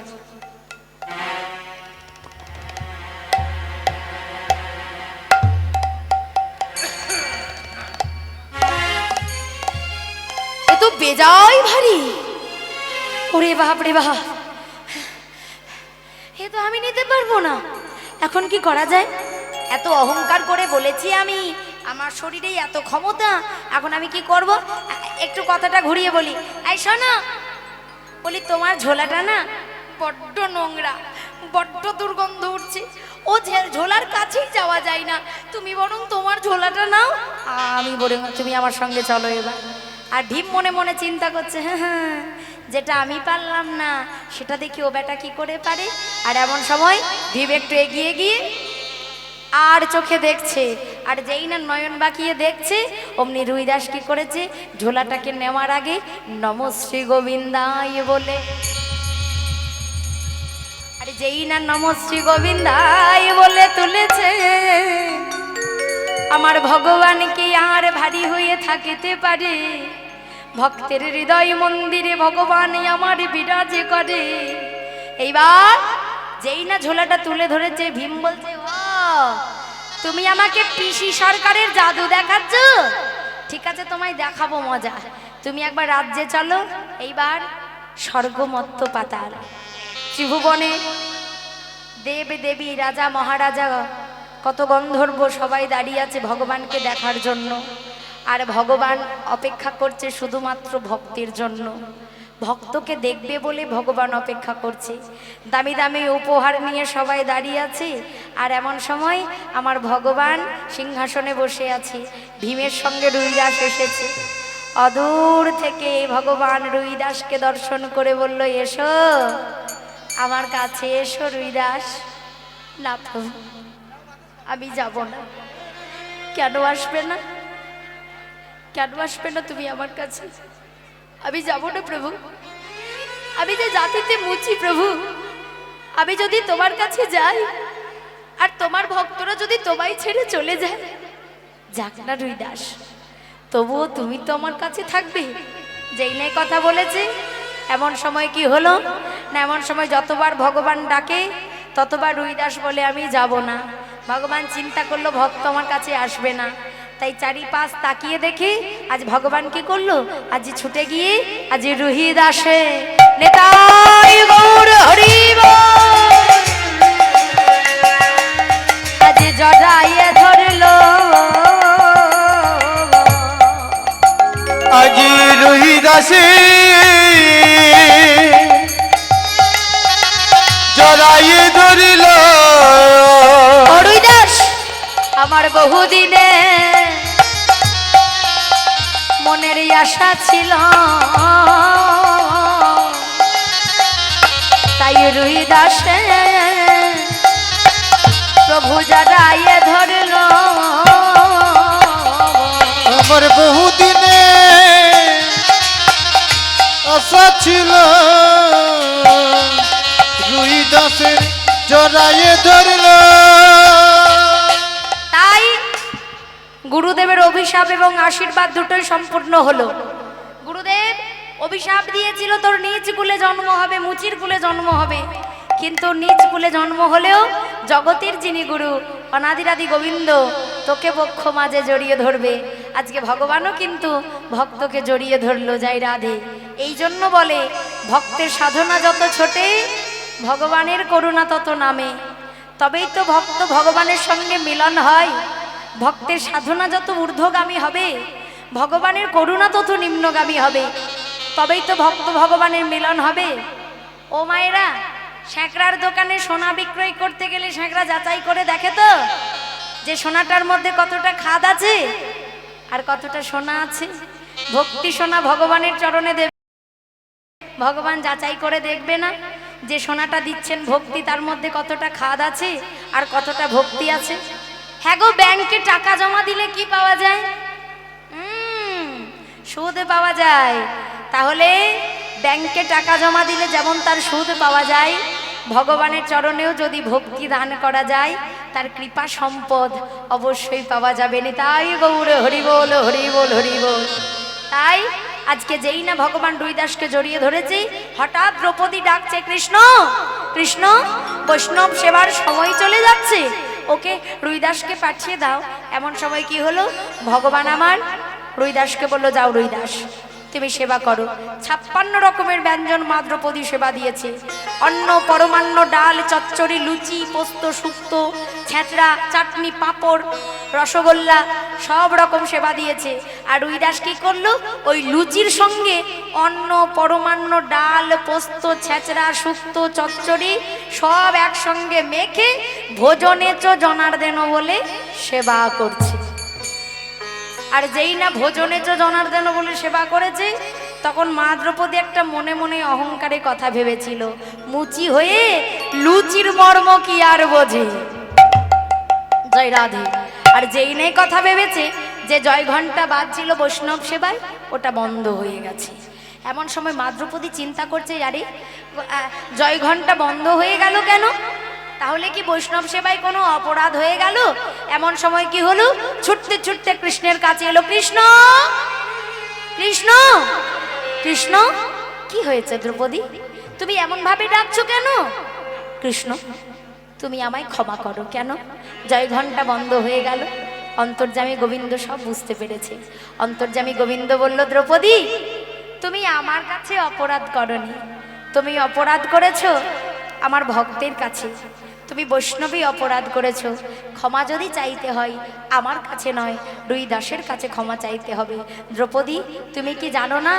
এ তো বেজায় ভারী। ওরে বাপ রে বাপ, এ তো আমি নিতে পারবো না। এখন কি করা যায়? এত অহংকার করে বলেছি আমি আমার শরীরেই এত ক্ষমতা, এখন আমি কি করব? একটু কথাটা ঘুরিয়ে বলি। এই শোনো, বলি তোমার ঝোলাটা না বড্ড নোংরা, বড্ড দুর্গন্ধ উঠছে, ও ঝোলার কাছেই যাওয়া যায় না, তুমি বরং তোমার ঝোলাটা নাও, আমি বরং তুমি আমার সঙ্গে চলো এবার। আর ভীম মনে মনে চিন্তা করছে, হ্যাঁ যেটা আমি পারলাম না সেটা দেখি ও বেটা কি করে পারে। আর এমন সময় ভীম একটু এগিয়ে গিয়ে আর চোখে দেখছে, আর যেই না নয়ন বাঁকিয়ে দেখছে, অমনি রুইদাস কি করেছে, ঝোলাটাকে নেওয়ার আগে নমশ্রী গোবিন্দায় বলে, আরে যেই না নমশ্রী গোবিন্দায় বলে তুলেছে, আমার ভগবান কি আর ভারী হয়ে থাকিতে পারে? ভক্তের হৃদয় মন্দিরে ভগবান আমার বিরাজে করে। এইবার যেই না ঝোলাটা তুলে ধরেছে, ভীম বলছে, ও তুমি আমাকে পিসি সরকারের জাদু দেখাচ্ছ? ঠিক আছে তোমায় দেখাবো মজা, তুমি একবার রাজ্যে চলো। এইবার স্বর্গমত্ত পাতাল ত্রিভুবনে দেব দেবী রাজা মহারাজা কত গন্ধর্ব সবাই দাঁড়িয়ে আছে ভগবানকে দেখার জন্য। আর ভগবান অপেক্ষা করছে শুধুমাত্র ভক্তের জন্য, ভক্তকে দেখবে বলে ভগবান অপেক্ষা করছে। দামি দামি উপহার নিয়ে সবাই দাঁড়িয়ে আছে। আর এমন সময় আমার ভগবান সিংহাসনে বসে আছে, ভীমের সঙ্গে রুইদাস এসেছে। অদূর থেকে ভগবান রুইদাসকে দর্শন করে বলল, এসো আমার কাছে এসো রুইদাস। না প্রভু, আমি যাব না। কেন আসবে না? কেন আসবে না তুমি আমার কাছে? আমি যাব না প্রভু, আমি যে জাতিতে মুচি প্রভু, আমি যদি তোমার কাছে যাই আর তোমার ভক্তরা যদি তোমায় ছেড়ে চলে যায়, যাক না রুইদাস, তবুও তুমি তো আমার কাছে থাকবে। যেই নাই কথা বলেছে, এমন সময় কি হলো না, এমন সময় যতবার ভগবান ডাকে ততবার রুইদাস বলে আমি যাব না। ভগবান চিন্তা করলো ভক্ত আমার কাছে আসবে না, তাই চারিপাশ তাকিয়ে দেখে আজ ভগবান কি করলো, আজ ছুটে গিয়ে আজ রুহিদাসে নেতাই গৌর হরি বল, আজ জড়াইয়ে ধরলো, আজ রুহিদাসে জড়াইয়ে ধরিল। রুইদাস আমার বহুদিনে মনের আশা ছিল, তাই রুইদাসে প্রভু জড়াইয়ে ধরল। আমার বহুদিনে আশা ছিল, রুইদাসের জড়াইয়ে ধরল। তাই গুরুদেবের অভিশাপ এবং আশীর্বাদ দুটোই সম্পূর্ণ হলো। গুরুদেব অভিশাপ দিয়েছিল তোর নিজ কুলে জন্ম হবে, মুচির কুলে জন্ম হবে, কিন্তু নিজ কুলে জন্ম হলেও জগতের যিনি গুরু অনাদিরাদি গোবিন্দ তোকে বক্ষ মাঝে জড়িয়ে ধরবে। আজকে ভগবানও কিন্তু ভক্তকে জড়িয়ে ধরলো, যাই রাধে। এই জন্য বলে ভক্তের সাধনা যত ছোটে ভগবানের করুণা তত নামে। তবেই তো ভক্ত ভগবানের সঙ্গে মিলন হয়। ভক্তের সাধনা যত ঊর্ধ্বগামী হবে ভগবানের করুণা তত নিম্নগামী হবে। তবেই তো ভক্ত ভগবানের মিলন হবে। ও মায়েরা, স্যাঁকড়ার দোকানে সোনা বিক্রয় করতে গেলে স্যাঁকড়া যাচাই করে দেখে তো যে সোনাটার মধ্যে কতটা খাদ আছে আর কতটা সোনা আছে। ভক্তি সোনা ভগবানের চরণে দেবে, ভগবান যাচাই করে দেখবে না যে সোনাটা দিচ্ছেন ভক্তি, তার মধ্যে কতটা খাদ আছে আর কতটা ভক্তি আছে। হ্যাঁ গো, ব্যাংকে টাকা জমা দিলে কি পাওয়া যায়? সুদ পাওয়া যায়। তাহলে ব্যাংকে টাকা জমা দিলে যেমন তার সুদ পাওয়া যায়, ভগবানের চরণেও যদি ভক্তি দান করা যায় তার কৃপা সম্পদ অবশ্যই পাওয়া যাবে। তাই গৌর হরি বল, হরি বল, হরি বল। তাই আজকে যেই না ভগবান রুইদাসকে জড়িয়ে ধরেছে, হঠাৎ দ্রৌপদী ডাকছে, কৃষ্ণ কৃষ্ণ, বৈষ্ণব সেবার সময় চলে যাচ্ছে, ওকে রুইদাসকে পাঠিয়ে দাও। এমন সময় কি হলো, ভগবান আমার রুইদাসকে বলল, যাও রুইদাস তুমি সেবা করো। 56 রকমের ব্যঞ্জন মা দ্রৌপদী সেবা দিয়েছে। অন্ন, পরমান্ন, ডাল, চচ্চড়ি, লুচি, পোস্ত, শুক্তো, ছেঁচড়া, চাটনি, পাঁপড়, রসগোল্লা, সব রকম সেবা দিয়েছে। আর রুইদাস কি করলো, ওই লুচির সঙ্গে অন্ন, পরমান্ন, ডাল, পোস্ত, ছেঁচড়া, শুক্তো, চচ্চড়ি সব একসঙ্গে মেখে ভোজনে চ জনার্দন বলে সেবা করছে। আর যেই না ভোজনে চ জনার্দন বলে সেবা করেছে, তখন মা দ্রৌপদী একটা মনে মনে অহংকারে কথা ভেবেছিল, মুচি হয়ে লুচির মর্ম কি আর বোঝে। জয় রাধে। আর যেই নেই কথা ভেবেছে যে জয় ঘন্টা বাজছিল বৈষ্ণব সেবায়, ওটা বন্ধ হয়ে গেছে। এমন সময় মা দ্রৌপদী চিন্তা করছে, আরে জয় ঘন্টা বন্ধ হয়ে গেল কেন? তাহলে কি বৈষ্ণব সেবায় কোনো অপরাধ হয়ে গেল? এমন সময় কি হলো, ছুটতে ছুটতে কৃষ্ণের কাছে এলো, কৃষ্ণ কৃষ্ণ কৃষ্ণ। কি হয়েছে দ্রৌপদী, তুমি এমন ভাবে ডাকছো কেন? কৃষ্ণ তুমি আমায় ক্ষমা করো। কেন? জয় ঘন্টা বন্ধ হয়ে গেল। অন্তর্যামী গোবিন্দ সব বুঝতে পেরেছে। অন্তর্যামী গোবিন্দ বলল, দ্রৌপদী তুমি আমার কাছে অপরাধ করনি, তুমি অপরাধ করেছো আমার ভক্তের কাছে। তুমি বৈষ্ণবী অপরাধ করেছো। ক্ষমা যদি চাইতে হয় আমার কাছে নয়, রুইদাসের কাছে ক্ষমা চাইতে হবে। দ্রৌপদী তুমি কি জানো না,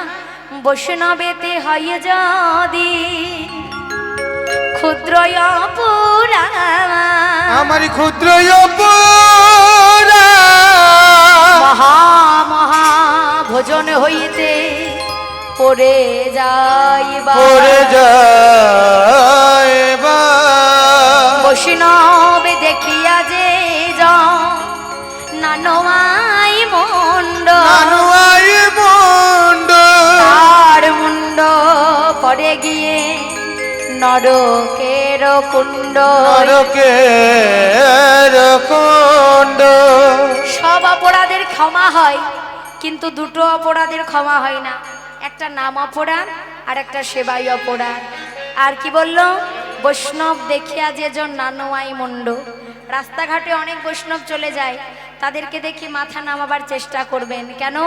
বৈষ্ণবেতে হয় যদি ক্ষুদ্র অপরাধ, আমার ক্ষুদ্র অপরাধ মহা মহা ভোজন হইতে পড়ে যাইবা, পড়ে যাইবা। বৈষ্ণবে দেখিয়া যে নানোয়াই মুন্ড, নানুয়াই মুন্ড, তার মুন্ড পড়ে গিয়ে নরকের কুণ্ড, নরকের কুণ্ড। সব অপরাধের ক্ষমা হয়, কিন্তু দুটো অপরাধের ক্ষমা হয় না, একটা নাম অপরাধ আর একটা সেবাই অপরাধ। আর কি বললো, বৈষ্ণব দেখিয়া যে জন নানোয়াই মুন্ড। রাস্তাঘাটে অনেক বৈষ্ণব চলে যায়, তাদেরকে দেখে মাথা নামাবার চেষ্টা করবেন। কেন?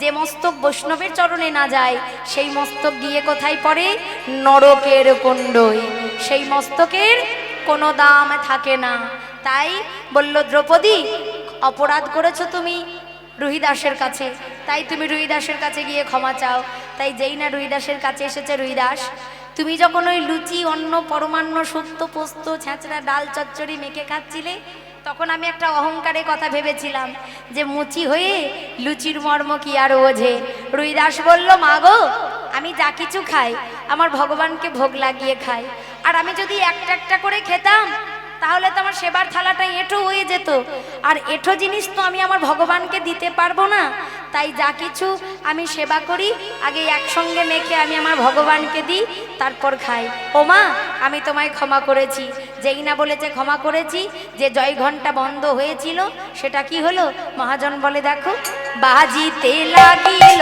যে মস্তক বৈষ্ণবের চরণে না যায় সেই মস্তক গিয়ে কোথায় পড়ে? নরকের কুণ্ডই। সেই মস্তকের কোনো দাম থাকে না। তাই বলল, দ্রৌপদী অপরাধ করেছো তুমি রুহিদাসের কাছে, তাই তুমি রুহিদাসের কাছে গিয়ে ক্ষমা চাও। তাই যেই না রুহিদাসের কাছে এসেছে, রুহিদাস তুমি যখন ওই লুচি, অন্ন, পরমান্ন, শুক্তো, পোস্ত, ছেঁচড়া, ডাল, চচ্চড়ি মেখে খাচ্ছিলে, তখন আমি একটা অহংকারে কথা ভেবেছিলাম যে মুচি হয়ে লুচির মর্ম কি আর বোঝে। রুইদাস বলল, মা গো আমি যা কিছু খাই আমার ভগবানকে ভোগ লাগিয়ে খাই, আর আমি যদি একটা একটা করে খেতাম তাহলে তো আমার সেবার থালাটা এঁঠো হয়ে যেত, আর এঁঠো জিনিস তো আমি আমার ভগবানকে দিতে পারবো না। তাই যা কিছু আমি সেবা করি আগে একসঙ্গে মেখে আমি আমার ভগবানকে দিই, তারপর খাই। ও মা আমি তোমায় ক্ষমা করেছি। যেই না বলেছে ক্ষমা করেছি, যে জয় ঘন্টা বন্ধ হয়েছিল সেটা কি হলো? মহাজন বলে, দেখো বাজিতে লাগিল,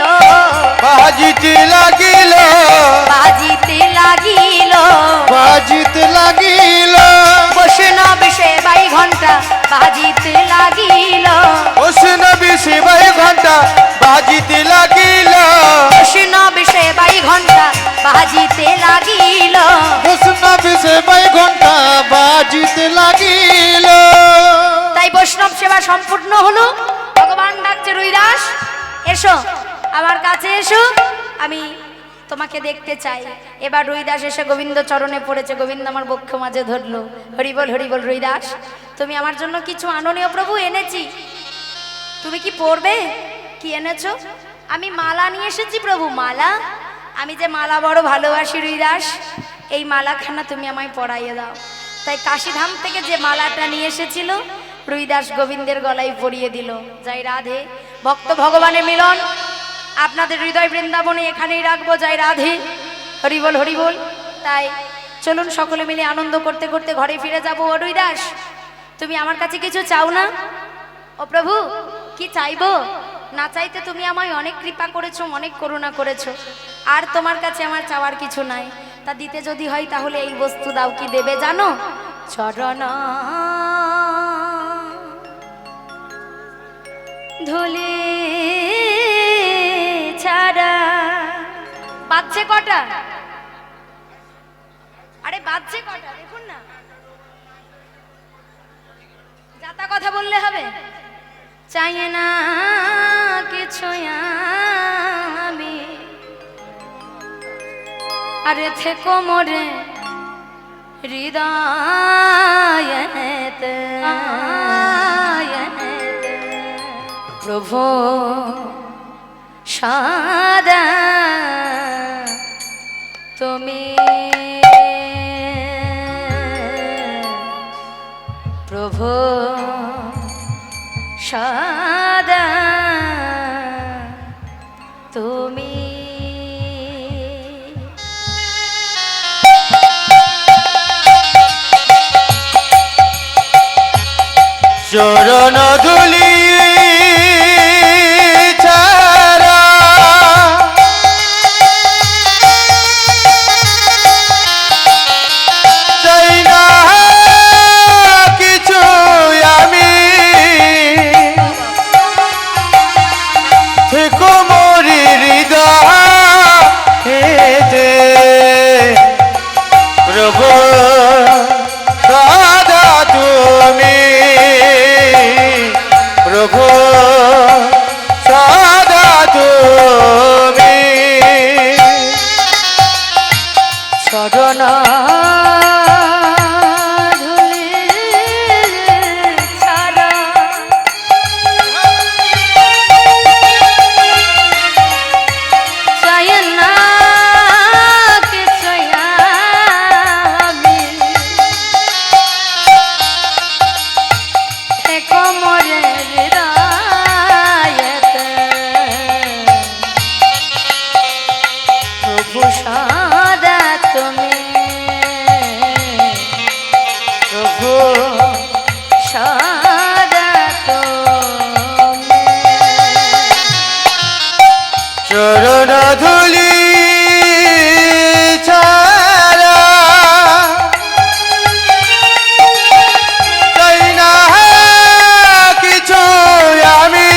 বাজিতে লাগিল, বাজিতে লাগিল, বাজিতে লাগিল, লাগিল বৈষ্ণব সেবাই ঘন্টা বাজিতে লাগিল বৈষ্ণবী সেবাই ঘন্টা বাজিতে লাগিল বৈষ্ণব সেবাই ঘন্টা বাজিতে লাগিল বৈষ্ণব সেবাই ঘন্টা বাজিতে লাগিল তাই বৈষ্ণব সেবা সম্পূর্ণ হলো। ভগবান ডাকছে রুইদাস এসো আমার কাছে এসো, আমি তোমাকে দেখতে চাই। এবার রুইদাস এসে গোবিন্দ চরণে পড়েছে, গোবিন্দ আমার বক্ষ মাঝে ধরলো। হরিবল হরিবল। রুইদাস তুমি আমার জন্য কিছু আননীয় প্রভু এনেছি, তুমি কি পড়বে? কি এনেছো? আমি মালা নিয়ে এসেছি প্রভু। মালা? আমি যে মালা বড় ভালোবাসি রুইদাস, এই মালাখানা তুমি আমায় পরাইয়ে দাও। তাই কাশীধাম থেকে যে মালাটা নিয়ে এসেছিল রুইদাস গোবিন্দের গলায় পরিয়ে দিল। যাই রাধে। ভক্ত ভগবানের মিলন আপনাদের হৃদয় বৃন্দাবনে এখানেই রাখবো। যাই রাধে। হরিবল হরিবল। তাই চলুন সকলে মিলে আনন্দ করতে করতে ঘরে ফিরে যাবো। ও রুইদাস তুমি আমার কাছে কিছু চাও না? ও প্রভু কি চাইবো? না চাইতে তুমি আমায় অনেক কৃপা করেছো, অনেক করুণা করেছো, আর তোমার কাছে আমার চাওয়ার কিছু নাই। তা দিতে যদি হয় তাহলে এই বস্তু দাও। কি দেবে জানো? চরণ ধুলি ছাড়া। বাজছে কটা? আরে বাজছে কটা দেখুন না, যাতা কথা বললে হবে। চাই না কিছু আমি, আরে থেকো মোরে হৃদয়েতে প্রভু সদা তুমি, প্রভু সদা তুমি। চরণ ধুলি ছাড়া চাই না কিছু আমি, থেকো মোরি হৃদয়েতে প্রভু সদা তুমি, প্রভু সদা তুমি। চরণ ধুলি ছাড়া চাই না কিছু আমি, থেকো মোরে হৃদয়েতে প্রভু সদা তুমি, প্রভু সদা তুমি। চরণ ধুলি ছাড়া চাই না কিছু আমি,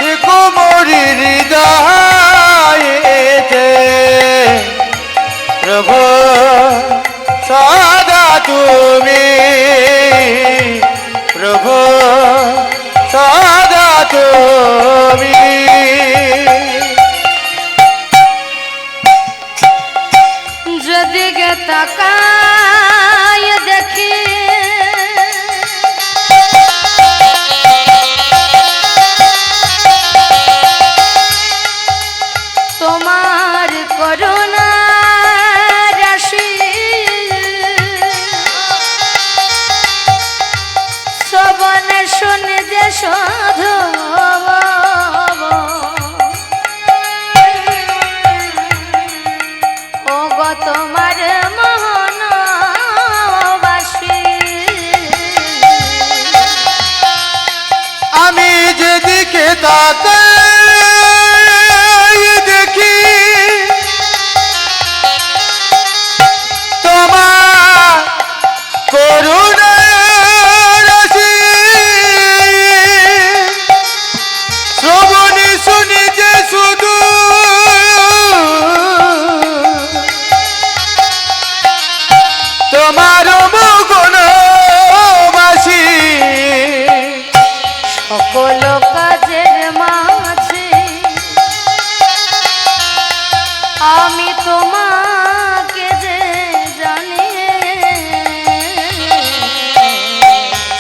থেকো মোরি হৃদয়েতে প্রভু সদা তুমি, প্রভু সদা তুমি। যেদিকে তাকায় দেখি তোমার করুণা রাশি, শ্রবণে শুনে যে সাধু ও গো তোমার মোহনবাসী। আমি যেদিকে তাকাই দেখি তোমার মুগুনবাসী সকল কাজের মাঝে আমি তোমাকে যে জানি,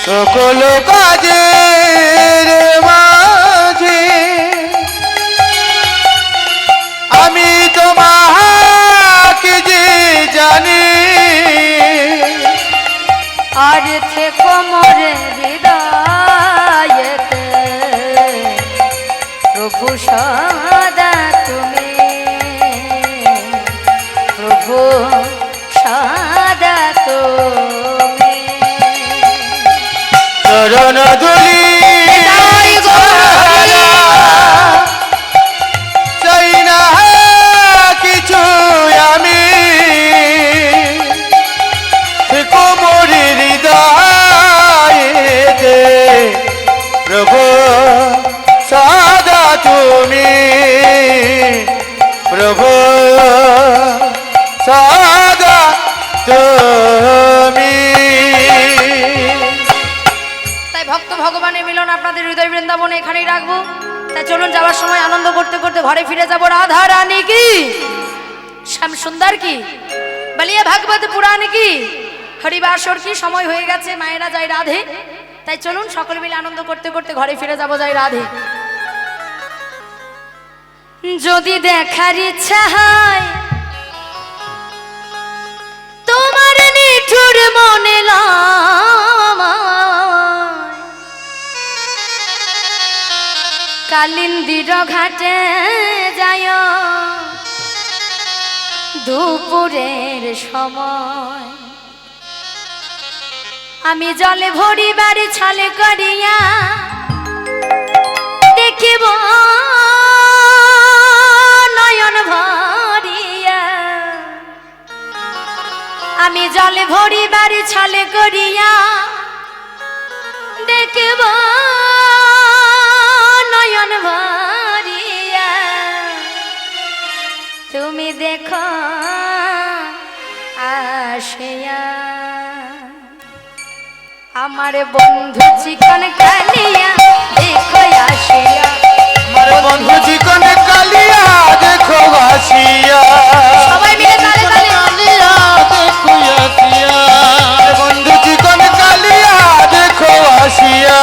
সকল কাজের মাঝে আমি তোমাকে যে জানি, আর থেকো মোরে হৃদয়েতে প্রভু সদা তুমি, প্রভু সদা তুমি। চরণ ধুলি চাই না কিছু আমি, থেকো মোর হৃদয়েতে প্রভু সদা তুমি, প্রভু সদা তুমি। তাই ভক্ত ভগবানের মিলন আপনাদের হৃদয় বৃন্দাবনে এখানেই রাখবো। তাই চলুন যাওয়ার সময় আনন্দ করতে করতে ঘরে ফিরে যাব। রাধা রানী কি, শ্যাম সুন্দর কি, বলিয়ে ভাগবত পুরাণ কি, হরিবাসর কি। সময় হয়ে গেছে, মায়েরা যায় রাধে। তাই চলুন সকল মিলে আনন্দ করতে করতে ঘরে ফিরে যাব, যাই রাধে। যদি দেখার ইচ্ছা হয় তোমার নিঠুর মনে কালিন্দির ঘাটে যায় দুপুরের সময়, আমি জলে ভরিবার ছলে করিয়া দেখিব নয়ন ভরিয়া, আমি জলে ভরিবার ছলে করিয়া দেখিব নয়ন ভরিয়া। তুমি দেখো আসিয়া আমার বন্ধু চিকন কালিয়া দেখো আসিয়া, আমার বন্ধু চিকন কালিয়া দেখো আসিয়া, সবাই মিলে তালে তালে কালিয়া দেখো আসিয়া, আমার বন্ধু চিকন কালিয়া দেখো আসিয়া।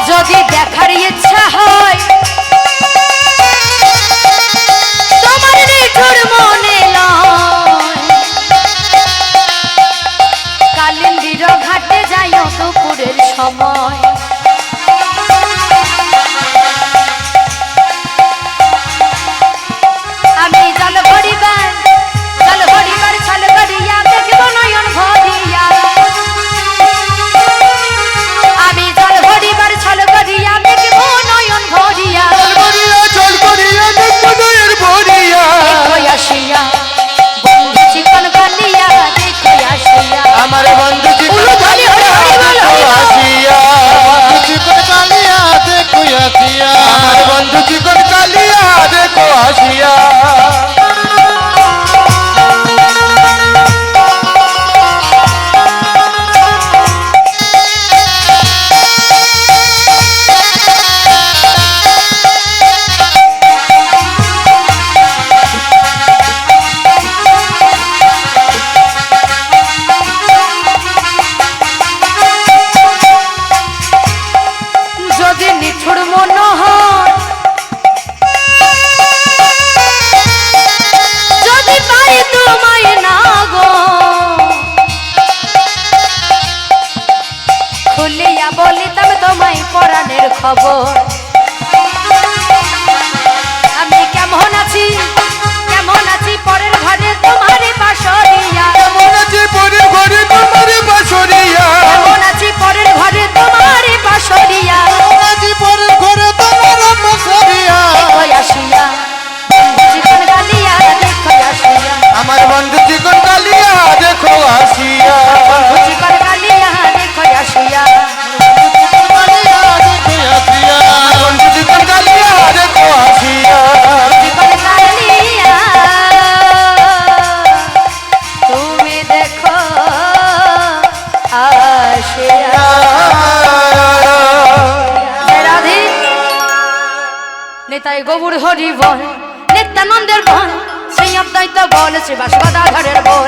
যদি দেখার ইচ্ছা হয় তোমার নিঠুর মনে কালিন্দির ঘাটে যাইও দুপুরের সময়, আমি জল ভরিবার ছল করিয়া দেখব নয়ন ভরিয়া, আমি জল ভরিবার ছল করিয়া দেখব নয়ন ভরিয়া, চল করিয়া দেখো নয়ন ভরিয়া, দেখো আসিয়া বন্ধু চিকন কালিয়া দেখো আসিয়া, আমার বন্ধু চিকন উলুধ্বনি হরি হরি বল দেখো হরি বল। আসিয়া, চিকন কালিয়া দেখো আসিয়া, আমার বন্ধু চিকন কালিয়া দেখো আসিয়া। যদি নিঠুর মনোহর যদি পাই তোমায় না গো খুলিয়া বলিতাম তোমায় পরাণের খবর, আমি কেমন আছি পরের ঘরে তোমার বাসরিয়া, কেমন আছি পরের ঘরে তোমার বাসরিয়া, কেমন আছি পরের ঘরে নিতাই গৌর হরি বল নিত্যানন্দের বল সেই অদ্বৈত বল শ্রীবাস গদাধরের বল